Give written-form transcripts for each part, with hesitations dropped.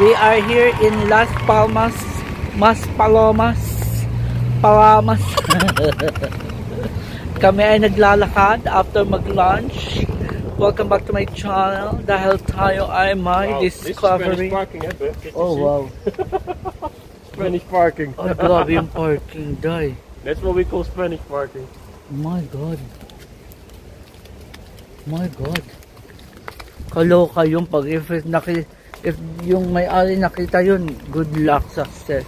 We are here in Las Palmas, Palamas. Kami ay naglalakad after mag-lunch. Welcome back to my channel. Dahil tayo ay may discovery. Oh wow. Spanish parking. Oh, grabe yung parking, day. That's what we call Spanish parking. My God. My God. Kaloka yung pag if yung may-ari nakita yun, good luck, success.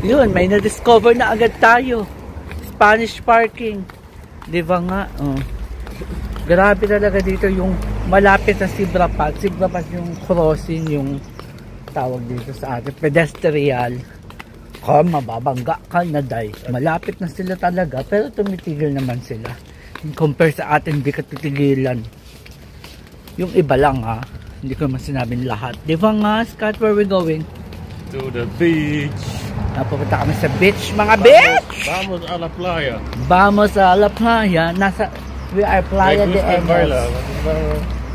Yun, may na-discover na agad tayo. Spanish parking. Di ba nga? Oh. Grabe talaga dito yung malapit sa Zebra Pass. Zebra Pass yung crossing, yung tawag dito sa atin. Pedestrian. Mababangga ka na, day. Malapit na sila talaga, pero tumitigil naman sila. Compare sa atin, di ka titigilan. Yung iba lang, ha. Hindi ko naman sinabing lahat. Di ba nga, Scott, where we going? To the beach. Napupunta kami sa beach, mga bitch! Vamos a la playa. Vamos a la playa. We are Playa de Engels.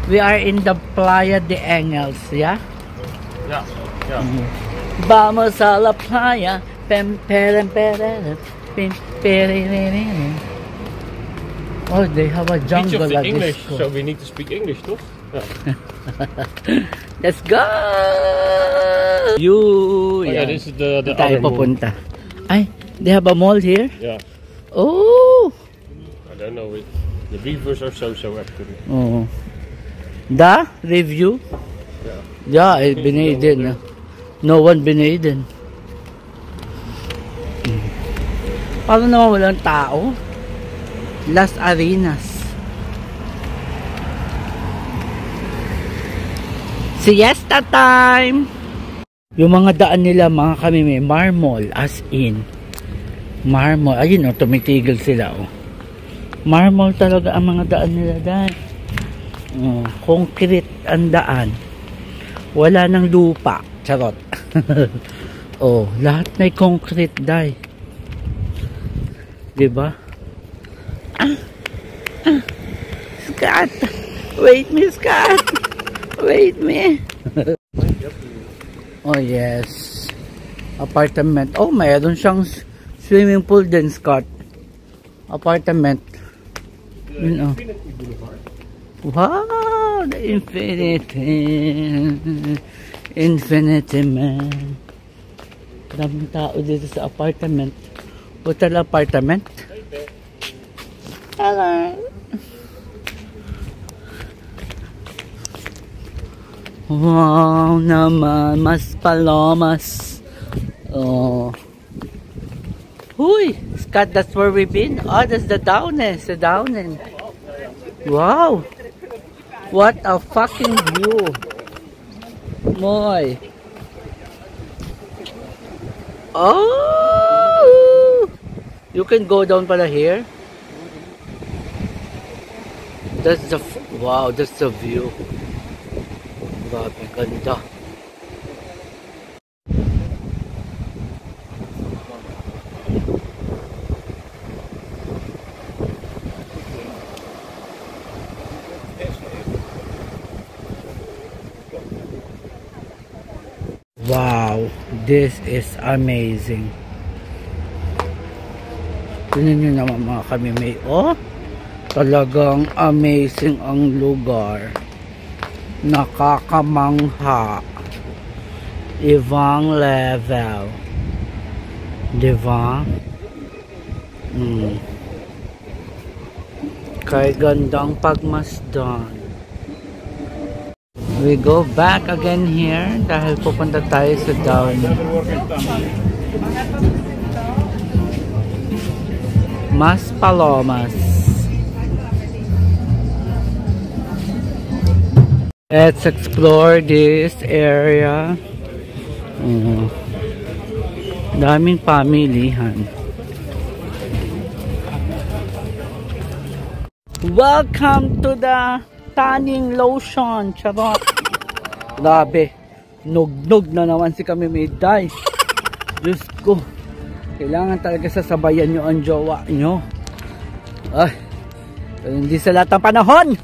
We are in the Playa de Engels, yeah? Yeah, yeah. Vamos a la playa. Oh, they have a jungle. Beach of the English, so we need to speak English, too. Yeah. Let's go! Yeah, this is the tayo papunta. Ay, they have a mall here? Yeah. Oh! I don't know. The reviews are so actually. Oh. The review? Yeah. Yeah, binayden. No one binayden. Paano naman walang tao? Las Arenas. Siesta time! Yung mga daan nila, mga kami may marmol, as in. Marmol. Ayun o, tumitigil sila o. Marmol talaga ang mga daan nila dahil. Concrete ang daan. Wala ng lupa. Charot. Oh, lahat may concrete dahil. Diba? Scott! Wait me, Scott! Wait me! Oh yes. Apartment. Oh, mayroon siyang swimming pool din, Scott. Apartment. Yun, oh. Wow! The infinity. Infinity, man. Maraming tao dito sa apartment. Hotel apartment. Hello. Wow naman, mas palomas. Oh. Huy, Scott, that's where we've been. Oh, that's the Downes, the Downen. Wow. What a fucking view. Moy. Oh. You can go down pala here. That's the wow, that's the view. Grabe, ganda. Wow, this is amazing. Tingnan nyo naman mga kami may, oh, talagang amazing ang lugar. Nakakamangha. Ibang level. Diba? Kay gandang pagmasdan. We go back again here dahil pupunta tayo sa down. Mas Palomas. Let's explore this area. Daming pamilihan. Welcome to the tanning lotion. Charot. Grabe. Nugnog na naman si kami may day. Diyos ko. Kailangan talaga sasabayan nyo ang jowa nyo. Ay. Hindi sa lahat ng panahon.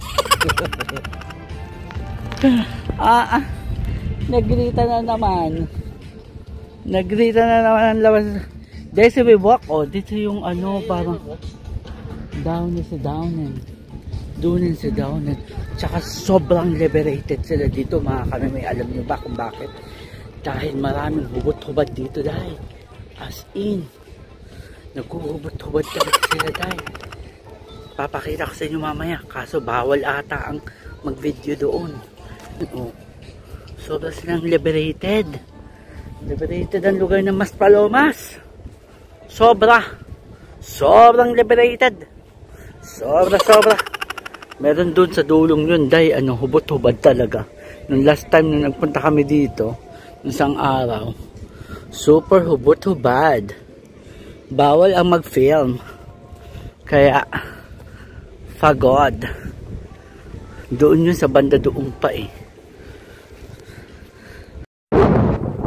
Nagrita na naman. Nagrita na naman ang labas. Dahil we walk, oh, dito yung ano, parang downin sa downin. Downin sa downin. Tsaka sobrang liberated sila dito, mga kami. Alam nyo ba kung bakit? Dahil maraming hubot-hubad dito dahil. As in, naghuhubot-hubad talaga sila dahil. Papakita ko sa inyo mamaya. Kaso bawal ata ang mag-video doon. Oh. Sobra silang liberated. Liberated ang lugar ng Maspalomas. Sobrang liberated. Sobra. Meron dun sa dulong yun, dahil ano, hubot-hubad talaga. Nung last time na nagpunta kami dito, isang araw, super hubot-hubad. Bawal ang mag-film. Kaya, pagod. Doon yun sa banda doon pa eh.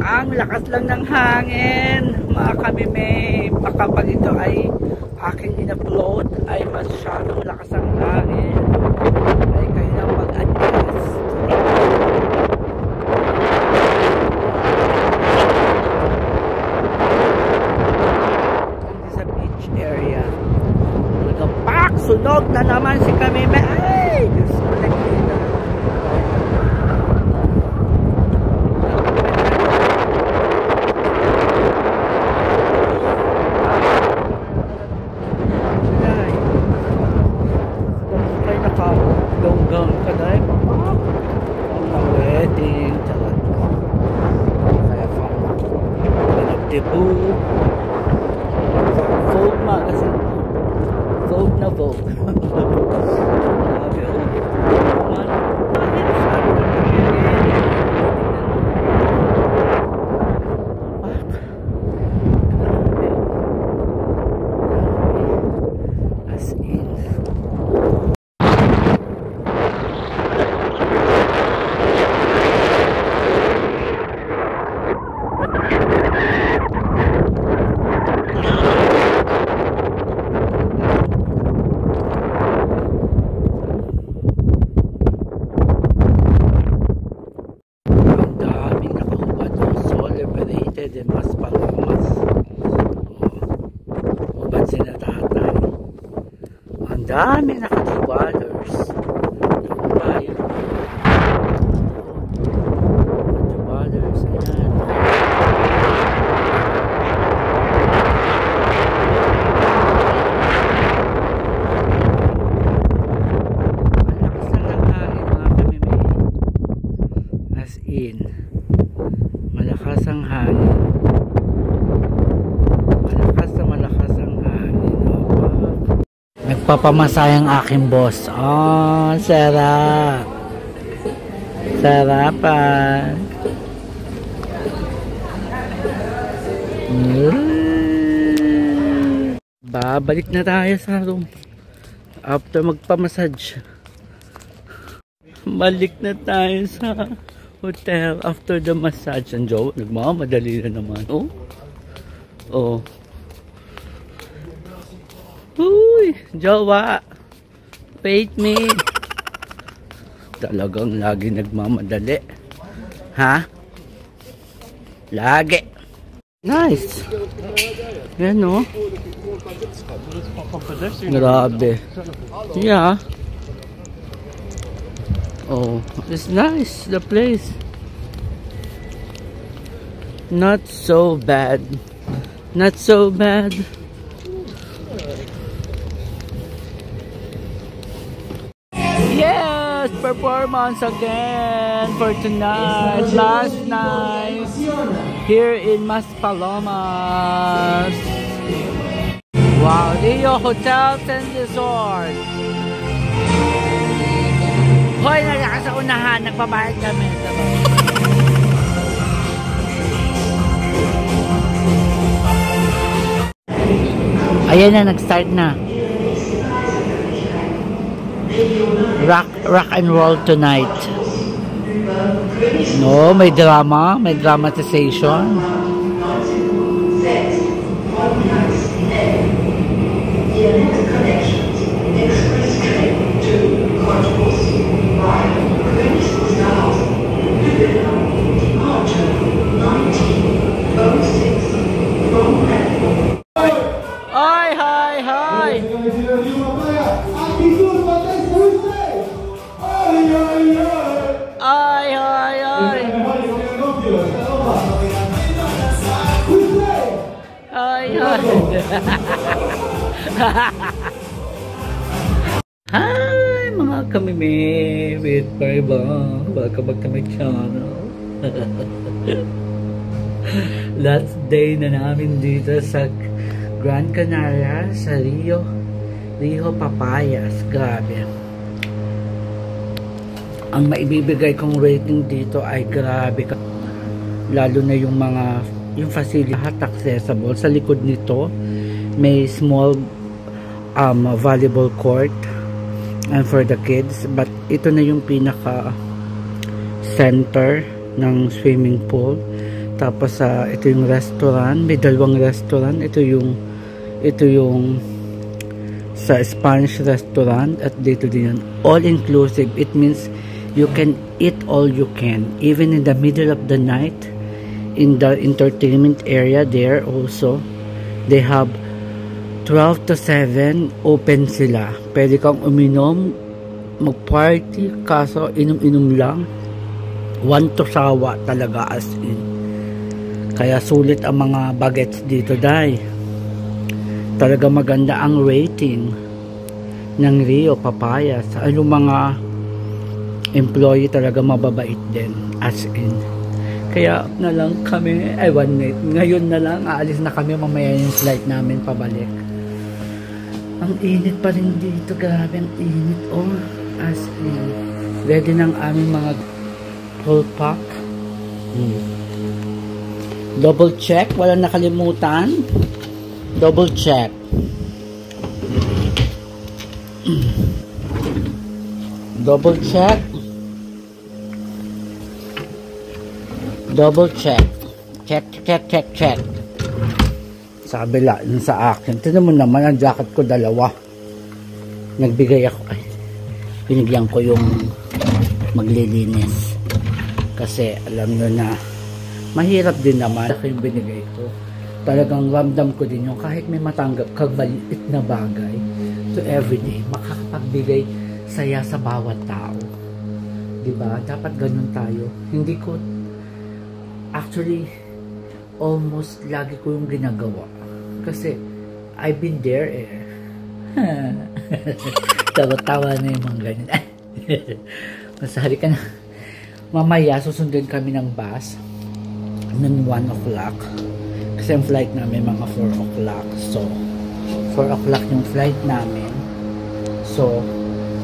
Ang lakas lang ng hangin, mga kamimay. Baka pag ito ay aking in-upload ay masyadong lakas ang hangin. Ay kayo na mag-adjust. Nandito sa beach area. Talagang pak! Sunog na naman si kamimay. Ay! Diyos ko na kita. Longgang ka dahil ang wedding kaya nag-debut Vogue magazine, Vogue na Vogue. De Maspalomas. Ubad sila tatay. Ang dami nakatiwaders. Bayo. Nakatiwaders. Ayan. Ang lakas lang ng hangin, mga kamimay. As in, malakas ang hangin. Malakas ang hangin. Nagpapamasay ang aking boss. Oh, sarap. Sarapan. Babalik na tayo sa room. After magpamassage. Balik na tayo sa hotel after the massage. Ang jowa, nagmamadali na naman. Oh. Oh. Uy, jowa. Wait me. Talagang lagi nagmamadali. Ha? Lagi. Nice. Yan oh. Grabe. Yeah. Oh, it's nice, the place. Not so bad. Not so bad. Yes, performance again for tonight. Last night here in Maspalomas. Wow, Rio Hotels and Resort. Hoy, nalaka sa unahan, nagbabayad kami. Ayan na, nag-start na. Rock and roll tonight. No, may drama, may dramatization. Hi mga kamime, with my bang, welcome back to my channel. Last day na namin dito sa Gran Canaria, sa Rio Papayas. Grabe. Ang maibibigay kong rating dito ay grabe, lalo na yung facility, lahat accessible. Sa likod nito may small volleyball court and for the kids, but ito na yung pinaka center ng swimming pool. Tapos ito yung restaurant, may dalawang restaurant. Ito yung sa Spanish restaurant, at dito din yun, all inclusive. It means you can eat all you can, even in the middle of the night. In the entertainment area there also, they have 12 to 7 open sila. Pwede kang uminom, mag-party, kaso inom-inom lang. One to sawa talaga, as in. Kaya sulit ang mga bagets dito, dahil talaga maganda ang rating ng Rio Papayas. Yung mga employee talaga mababait din, as in. Kaya na lang kami, one night. Ngayon na lang, aalis na kami, mamaya yung flight namin pabalik. Ang init pa rin dito, grabe ang init. Oh, as in. Ready ng aming mga full pack. Double check, walang nakalimutan. Double check. Double check. Double check. Check. Sabi lang sa akin. Tignan mo naman, ang jacket ko dalawa. Nagbigay ako. Ay, binigyan ko yung maglilinis. Kasi alam nyo na, mahirap din naman. Ako yung binigay ko. Talagang ramdam ko din yung kahit may matanggap kang maliit na bagay, to everyday, makakapagbigay saya sa bawat tao. Diba? Dapat ganun tayo. Hindi ko, actually, almost lagi ko yung ginagawa. Kasi, I've been there eh. Tawa-tawa na yung mga ganyan. Masari ka na. Mamaya, susundin kami ng bus ng 1 o'clock. Kasi ang flight namin mga 4 o'clock. So, 4 o'clock yung flight namin. So,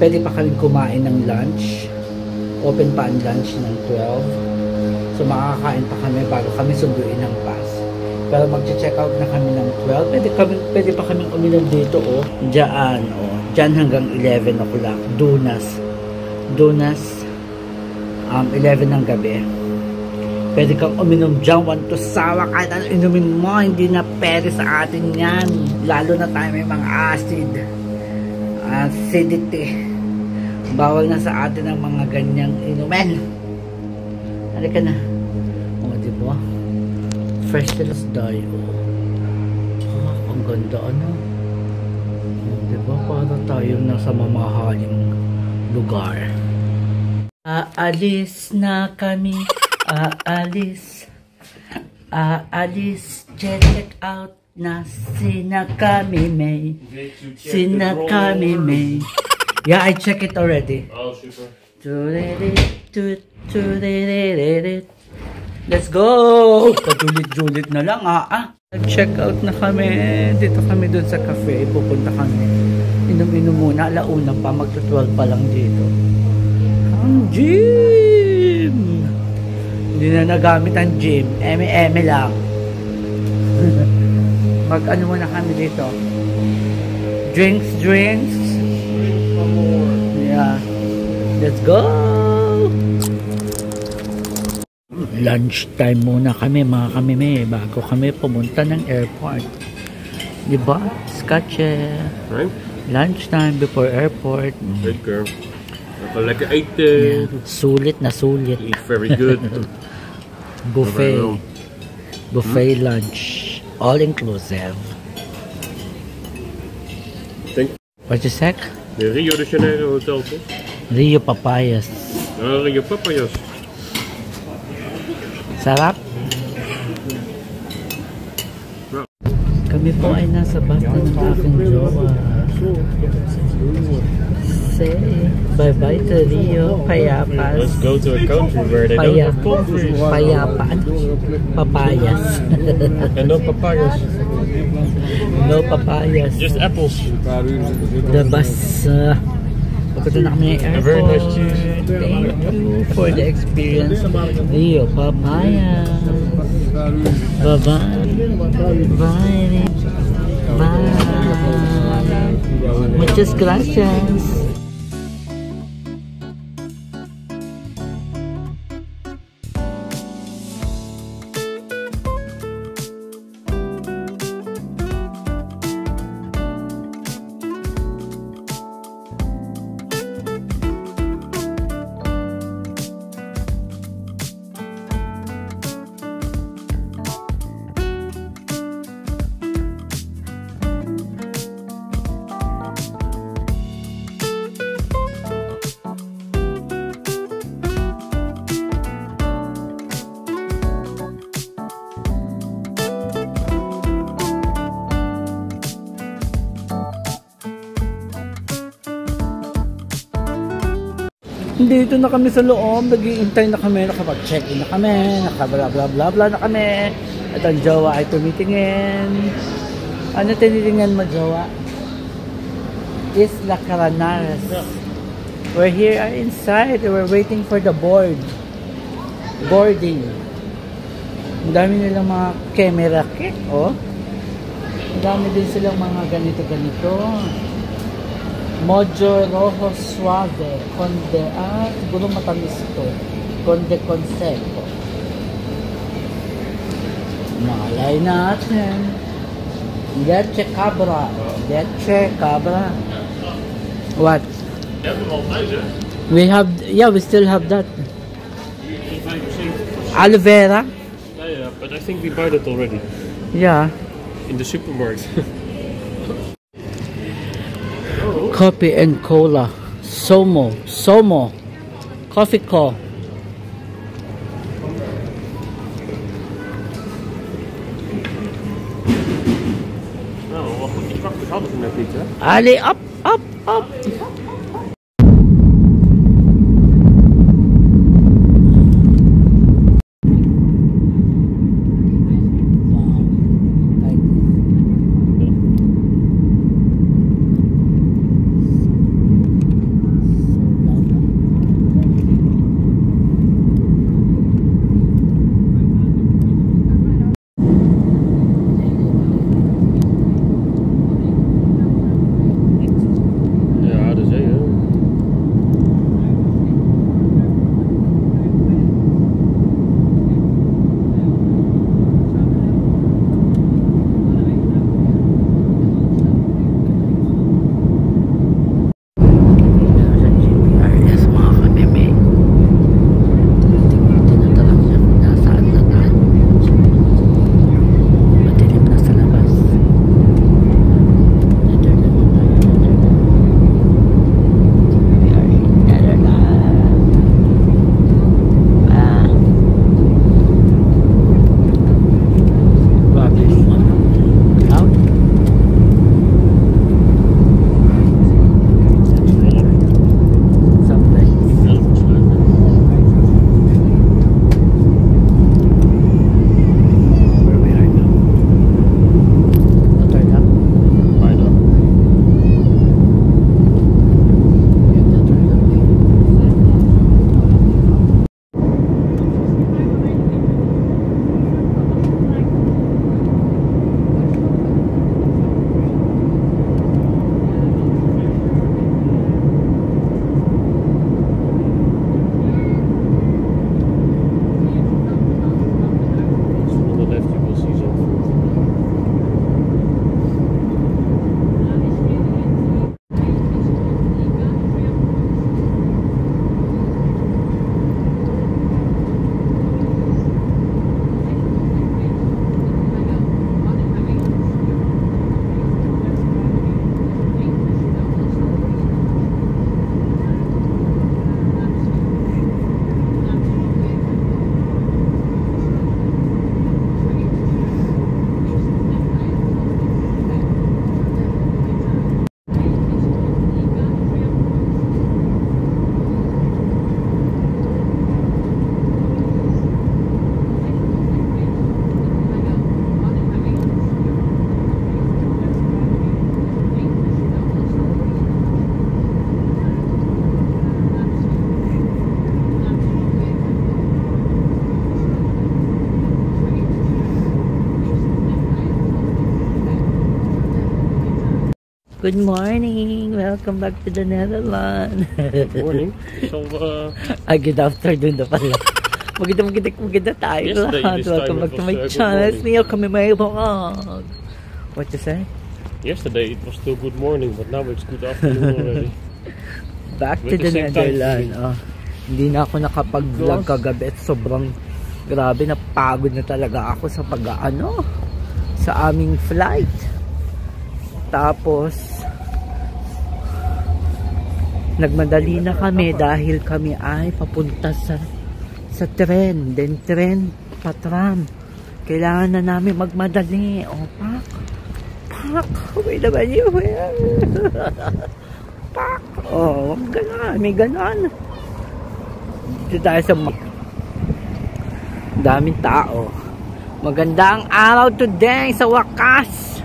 pwede pa kami kumain ng lunch. Open pa ang lunch ng 12. So, makakain pa kami bago kami sunduin ng bus. Pero mag-check out na kami ng 12. Pwede pa kami uminom dito, oh. Diyan, oh. Diyan hanggang 11 o'clock. Dunas, 11 ng gabi. Pwede kang uminom dyan, one to sawa, kahit ano inumin mo, hindi na pwede sa atin yan. Lalo na tayo may mga acidity. Bawal na sa atin ang mga ganyang inumin. Halika na. O, diba? Fresh Telos Dayo. Ang ganda, ano? O, diba? Para tayo nasa mamahaling lugar. Aalis na kami. Aalis. Check out na sina kami may. Yeah, I check it already. Oh, super. Let's go! Pajulit-julit na lang, Check out na kami. Dito kami dun sa cafe. Pupunta kami. Inom-inom muna. Alauna pa. Magto-12 pa lang dito. Ang gym! Hindi na nagamit ang gym. Eme lang. Mag-ano muna kami dito. Drinks. Yeah. Let's go! Lunch time muna kami, mga kamime, bago kami pumunta ng airport. Diba? Sketche. Right? Lunch time before airport. Good girl. Lekker eten. Yeah. Sulit na sulit. Eat very good. Buffet lunch. All inclusive. What you said? De Rio de Janeiro hotel, toch? Rio Papayas. Rio Papayas. Sarap? Kami po ay nasa bus na ng aking jowa. Say bye-bye to Rio, Payapas. Let's go to a country where they don't have concrete. Payapaan. Papayas. And no papayas. No papayas. Just apples. The bus. Papunta na kami ng A airport. very nice cheese. Thank you for the experience. Rio, papaya. Bye-bye. Bye. Bye. Muchas gracias. Dito na kami sa loob, nag-iintay na kami, nakapag-check-in na kami, nakabla-bla-bla-bla na kami. At ang jowa ay tumitingin. Ano tinitingnan mo, jowa? Isla Caranares. We're here inside, we're waiting for the boarding. Ang dami nilang mga camera kit, oh. Ang dami din silang mga ganito-ganito. Mojo Rojo Suave, Conde, siguro matamis ito. Conde Consejo. Malay natin. Leche Cabra. Leche Cabra. What? We have, yeah, we still have that. Aloe vera? Yeah, but I think we bought it already. Yeah. In the supermarket. Coffee and cola. Somo. Coffee co. Nou, wat goed die pakjes hadden we net niet, hè? Ali, up. Good morning. Welcome back to the Netherlands. Good morning. So, good afternoon na pala. Maganda tayo lahat. Welcome back to my channel. It's Neo kami may vlog. What you say? Yesterday it was still good morning, but now it's good afternoon already. Back to the Netherlands. Hindi na ako nakapag-vlog kagabi at sobrang grabe, napagod na talaga ako sa sa aming flight. Tapos nagmadali na kami dahil kami ay papunta sa tren, then tren pa tram. Kailangan na namin magmadali. Pak wait naman yun. Pak ganon, may ganon. Dito tayo sa daming tao. Magandang araw today sa wakas.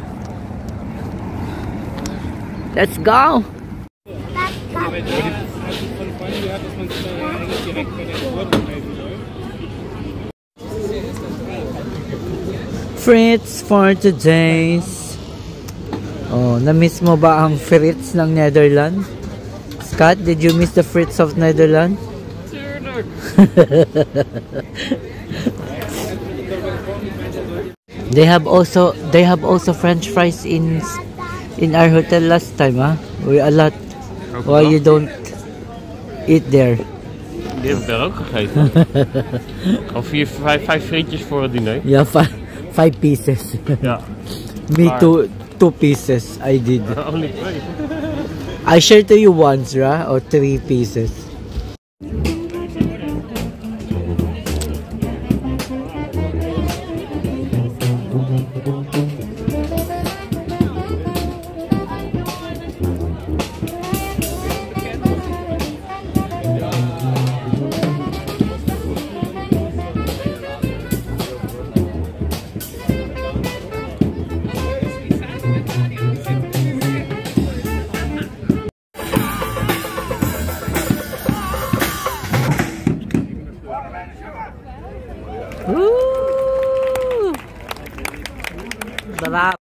Let's go. Fritz for today's. Na-miss mo ba ang Fritz ng Netherlands? Scott, did you miss the Fritz of Netherlands? They have also French fries in our hotel last time, huh? We a lot. Why you don't eat there? Die heb ik daar ook gegeten. Al 5 frietjes voor het diner. Yeah, 5 pieces. Ja. Me two pieces I did. Only 2. I shared to you once, right? Or 3 pieces. Woo! Sarap!